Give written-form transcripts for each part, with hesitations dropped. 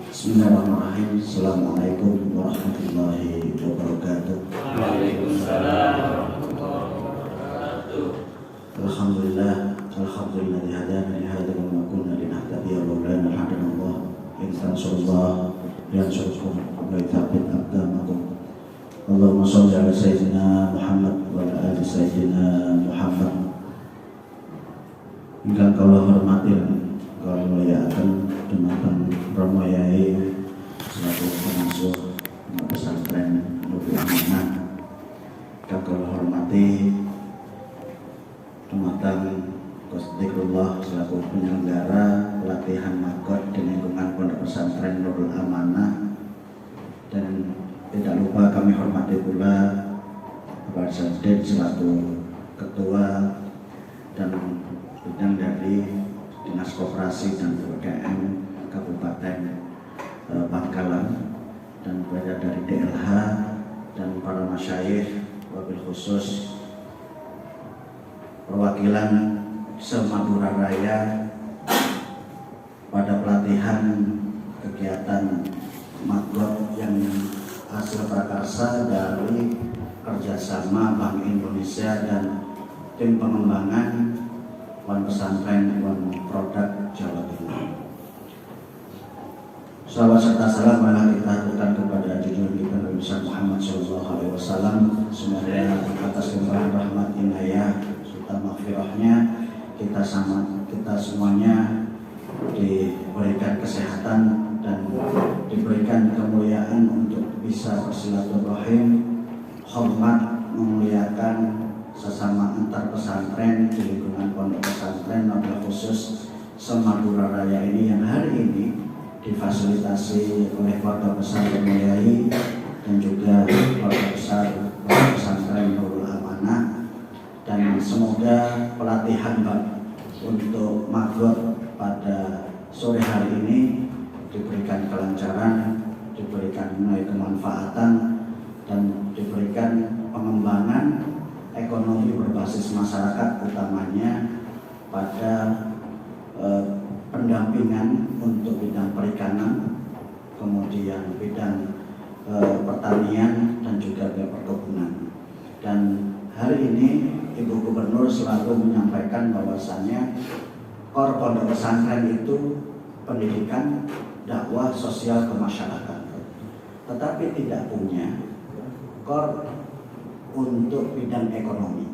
Bismillahirrahmanirrahim. Assalamualaikum warahmatullahi wabarakatuh. Waalaikumsalam warahmatullahi wabarakatuh. Alhamdulillah di hadana li hadza wa ma kunna linahtadiya lawla an hadana Allah. In tansurullah yansurkum wa yuthabbit aqdamakum. Allahumma shalli ala sayyidina Muhammad wa ala ali sayyidina Muhammad. Ingkang kula hormati kula muliakan dumateng Romo Yai selaku pengasuh pesantren Nurul Amanah. Ingkang kula hormati dumateng Gustiullah selaku penyelenggara pelatihan magot di lingkungan Pondok Pesantren Nurul Amanah, dan tidak lupa kami hormati pula Bapak Sajid selaku ketua dan bidang dari Dinas Koperasi dan UMKM Kabupaten Bangkalan, dan berada dari DLH dan para masyayikh, wabil khusus perwakilan se-Madura Raya pada pelatihan kegiatan magot yang hasil prakarsa dari kerjasama Bank Indonesia dan tim pengembangan One Pesantren One Produk Jawa Timur. Salawat serta salam marilah kita haturkan kepada junjungan kita Nabi Muhammad SAW. Semoga atas limpahan rahmat inayah serta maghfirahnya kita semuanya diberikan kesehatan dan diberikan kemuliaan untuk bisa bersilaturahim, hormat, memuliakan sesama antar pesantren di lingkungan Pondok Pesantren, wabil khusus se-Madura Raya ini yang hari ini difasilitasi oleh keluarga besar Yai dan juga keluarga besar Pondok Pesantren Nurul Amanah. Dan semoga pelatihan untuk magot pada sore hari ini diberikan kelancaran, diberikan kemanfaatan, dan diberikan pengembangan ekonomi berbasis masyarakat, utamanya pada pendampingan untuk bidang perikanan, kemudian bidang pertanian dan juga perkebunan. Dan hari ini Ibu Gubernur selalu menyampaikan bahwasannya core Pondok Pesantren itu pendidikan, dakwah sosial ke masyarakat, tetapi tidak punya core untuk bidang ekonomi.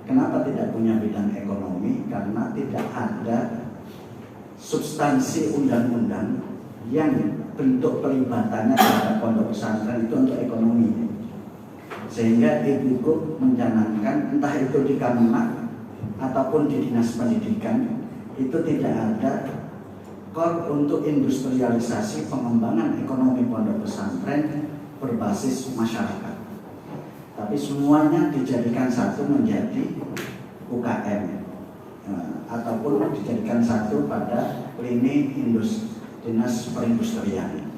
Kenapa tidak punya bidang ekonomi? Karena tidak ada substansi undang-undang yang bentuk pelibatannya terhadap pondok pesantren itu untuk ekonomi. Sehingga Ibu mencanangkan entah itu di Kemenak ataupun di Dinas Pendidikan itu tidak ada core untuk industrialisasi pengembangan ekonomi pondok pesantren berbasis masyarakat. Tapi semuanya dijadikan satu menjadi UKM ataupun dijadikan satu pada lini Dinas Perindustrian,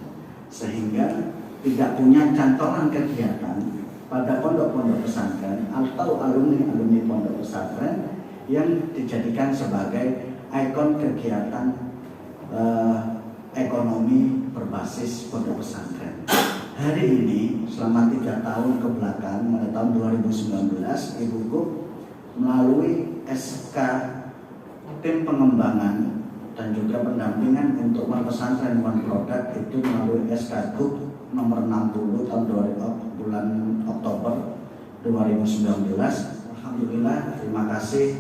sehingga tidak punya cantolan kegiatan pada pondok-pondok pesantren atau alumni-alumni pondok pesantren yang dijadikan sebagai ikon kegiatan ekonomi berbasis pondok pesantren. Hari ini selama 3 tahun ke belakang, mulai tahun 2019, Ibu melalui SK tim pengembangan dan juga pendampingan untuk One Pesantren One Product itu melalui SK nomor 60 tahun bulan Oktober 2019. Alhamdulillah, terima kasih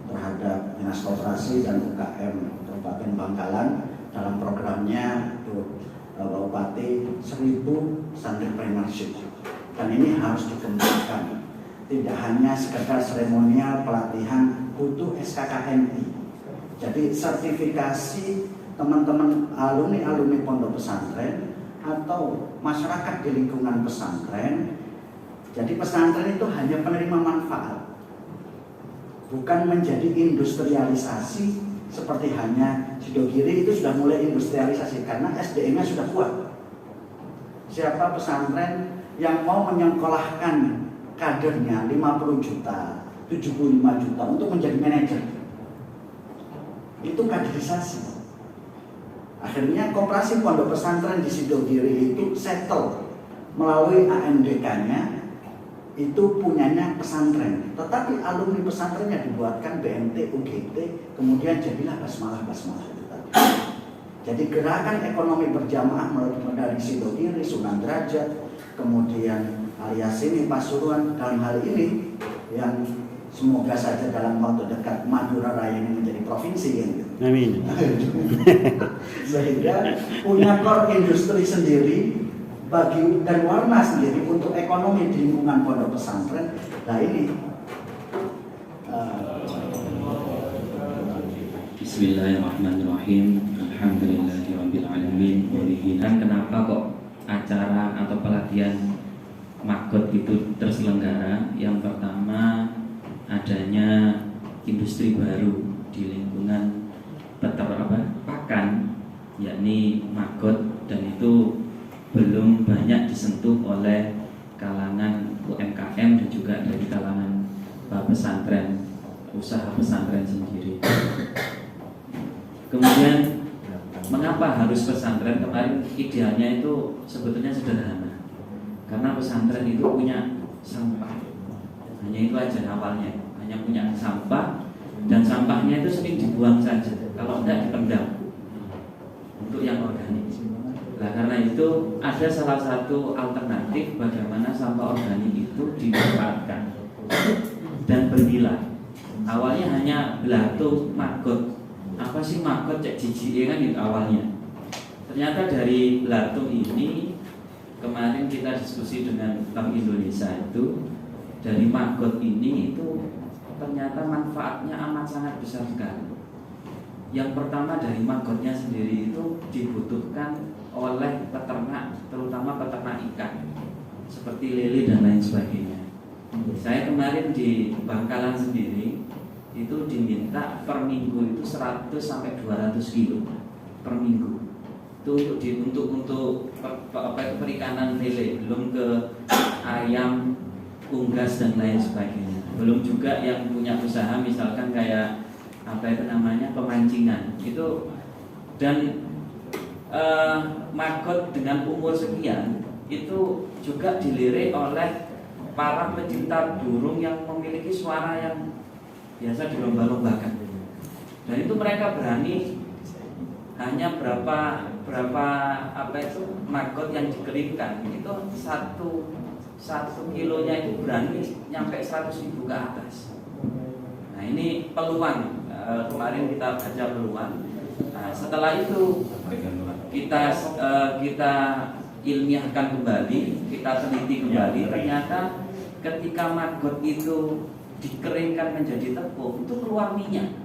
terhadap Dinas Koperasi dan UKM Kabupaten Bangkalan dalam programnya Bapak Bupati 1000 Entrepreneurship, dan ini harus dikembangkan. Tidak hanya sekedar seremonial pelatihan, butuh SKKNI. Jadi sertifikasi teman-teman alumni pondok pesantren atau masyarakat di lingkungan pesantren. Jadi pesantren itu hanya penerima manfaat, bukan menjadi industrialisasi seperti hanya Sidogiri itu sudah mulai industrialisasi karena SDM-nya sudah kuat. Siapa pesantren yang mau menyekolahkan kadernya 50 juta, 75 juta untuk menjadi manajer, itu kaderisasi. Akhirnya koperasi pondok pesantren di Sidogiri itu settle melalui AMDK-nya itu punyanya pesantren. Tetapi alumni pesantrennya dibuatkan BMT, UGT, kemudian jadilah basmalah itu tadi. Jadi gerakan ekonomi berjamaah dari Sidogiri, Sunan Derajat, kemudian Aliasini, Pasuruan, dalam hal ini yang semoga saja dalam waktu dekat Madura Raya ini menjadi provinsi kan gitu. Amin. Sehingga punya core industri sendiri bagi dan warna sendiri untuk ekonomi di lingkungan pondok pesantren. Nah ini Bismillahirrahmanirrahim. Alhamdulillahirabbil alamin. Kenapa kok acara atau pelatihan Magot itu terselenggara? Yang pertama, adanya industri baru di lingkungan pakan, yakni Magot, dan itu belum banyak disentuh oleh kalangan UMKM dan juga dari kalangan pesantren, usaha pesantren sendiri. Kemudian mengapa harus pesantren? Kemarin idealnya itu sebetulnya sederhana, karena pesantren itu punya sampah, hanya itu aja awalnya, hanya punya sampah, dan sampahnya itu sering dibuang saja, kalau tidak dipendam untuk yang organik. Nah, karena itu ada salah satu alternatif bagaimana sampah organik itu dimanfaatkan dan bernilai. Awalnya hanya belatung, maggot. Apa sih maggot, cek jijik kan itu awalnya. Ternyata dari belatung ini, kemarin kita diskusi dengan Bank Indonesia itu, dari maggot ini itu ternyata manfaatnya amat sangat besar sekali. Yang pertama, dari maggotnya sendiri itu dibutuhkan oleh peternak, terutama peternak ikan seperti lele dan lain sebagainya. Saya kemarin di Bangkalan sendiri itu diminta per minggu itu 100 sampai 200 kilo per minggu. Itu untuk perikanan lele, belum ke ayam, unggas dan lain sebagainya. Belum juga yang punya usaha misalkan kayak pemancingan itu. Dan maggot dengan umur sekian itu juga dilirik oleh para pecinta burung yang memiliki suara yang biasa dilomba-lombakan. Dan itu mereka berani hanya berapa maggot yang dikeringkan itu satu kilonya itu berani nyampe 100.000 ke atas. Nah ini peluang, kemarin kita baca peluang. Nah, setelah itu kita ilmiahkan kembali, kita teliti kembali. Ternyata ketika maggot itu dikeringkan menjadi tepung, itu keluar minyak.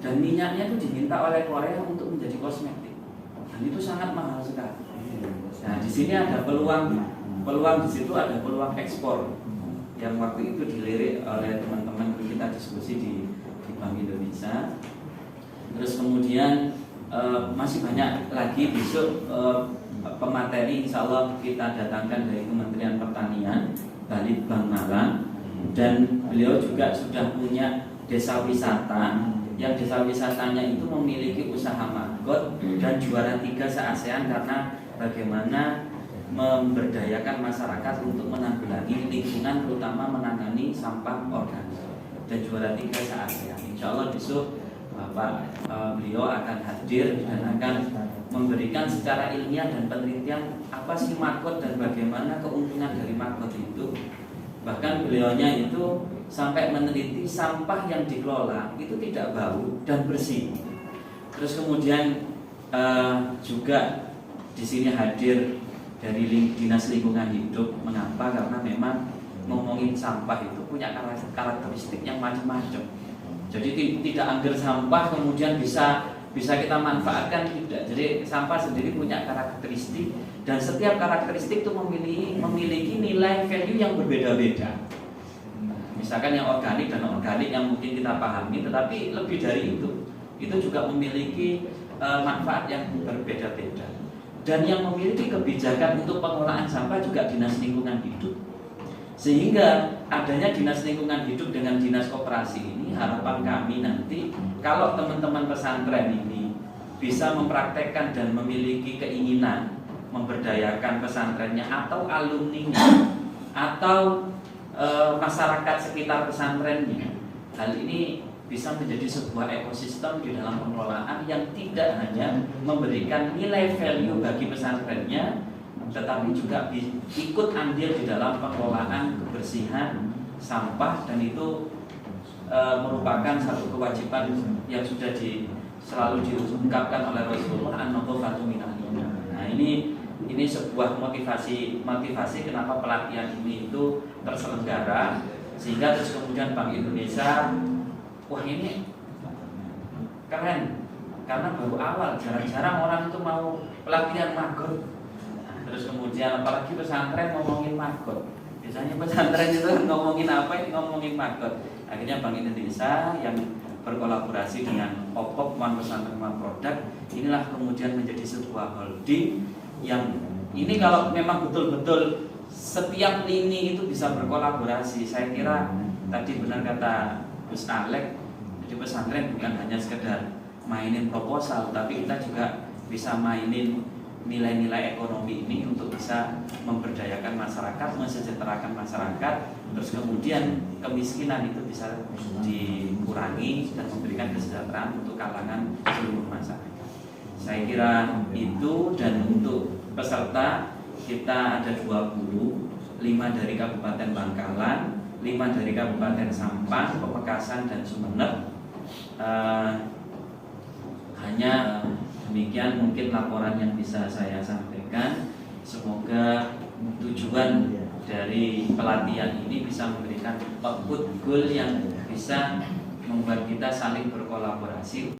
Dan minyaknya itu diminta oleh Korea untuk menjadi kosmetik. Dan itu sangat mahal sekali. Nah, di sini ada peluang di situ ada peluang ekspor yang waktu itu dilirik oleh teman-teman kita diskusi di Bank Indonesia. Terus kemudian masih banyak lagi besok pemateri insya Allah kita datangkan dari Kementerian Pertanian, Balitbang Malang, dan beliau juga sudah punya desa wisata yang desa wisatanya itu memiliki usaha maggot dan juara 3 se-ASEAN karena bagaimana memberdayakan masyarakat untuk menanggulangi lingkungan, terutama menangani sampah organik, dan juara 3 se-ASEAN. Insya Allah besok beliau akan hadir dan akan memberikan secara ilmiah dan penelitian apa sih maggot dan bagaimana keuntungan dari maggot itu. Bahkan beliaunya itu sampai meneliti sampah yang dikelola itu tidak bau dan bersih. Terus kemudian juga di sini hadir dari Dinas Lingkungan Hidup. Mengapa? Karena memang ngomongin sampah itu punya karakteristik yang macam-macam. Jadi tidak angger sampah kemudian bisa kita manfaatkan, tidak. Jadi sampah sendiri punya karakteristik dan setiap karakteristik itu memiliki nilai value yang berbeda-beda. Misalkan yang organik dan non-organik yang mungkin kita pahami, tetapi lebih dari itu juga memiliki manfaat yang berbeda-beda. Dan yang memiliki kebijakan untuk pengelolaan sampah juga Dinas Lingkungan Hidup. Sehingga adanya Dinas Lingkungan Hidup dengan Dinas Koperasi ini, harapan kami nanti kalau teman-teman pesantren ini bisa mempraktekkan dan memiliki keinginan memberdayakan pesantrennya atau alumninya atau masyarakat sekitar pesantrennya, hal ini bisa menjadi sebuah ekosistem di dalam pengelolaan yang tidak hanya memberikan nilai value bagi pesantrennya, tetapi juga ikut andil di dalam pengelolaan kebersihan sampah, dan itu merupakan satu kewajiban yang sudah selalu diungkapkan oleh Rasulullah, an-nadhafatu minal iman. Nah, ini sebuah motivasi kenapa pelatihan ini itu terselenggara, sehingga terus kemudian Bank Indonesia, wah ini keren, karena baru awal, jarang-jarang orang itu mau pelatihan magot. Terus kemudian apalagi pesantren ngomongin magot, biasanya pesantren itu ngomongin apa? Ngomongin magot. Akhirnya Bank Indonesia yang berkolaborasi dengan OPOP, One Pesantren One Product, inilah kemudian menjadi sebuah holding yang ini kalau memang betul-betul setiap lini itu bisa berkolaborasi, saya kira tadi benar kata Gus Alek, jadi pesantren bukan hanya sekedar mainin proposal, tapi kita juga bisa mainin nilai-nilai ekonomi ini untuk bisa memberdayakan masyarakat, mensejahterakan masyarakat, terus kemudian kemiskinan itu bisa dikurangi dan memberikan kesejahteraan untuk kalangan seluruh masyarakat. Saya kira itu, dan untuk peserta kita ada 20, 5 dari Kabupaten Bangkalan, 5 dari Kabupaten Sampang, Pamekasan, dan Sumeneb. Hanya demikian mungkin laporan yang bisa saya sampaikan. Semoga tujuan dari pelatihan ini bisa memberikan output goal yang bisa membuat kita saling berkolaborasi.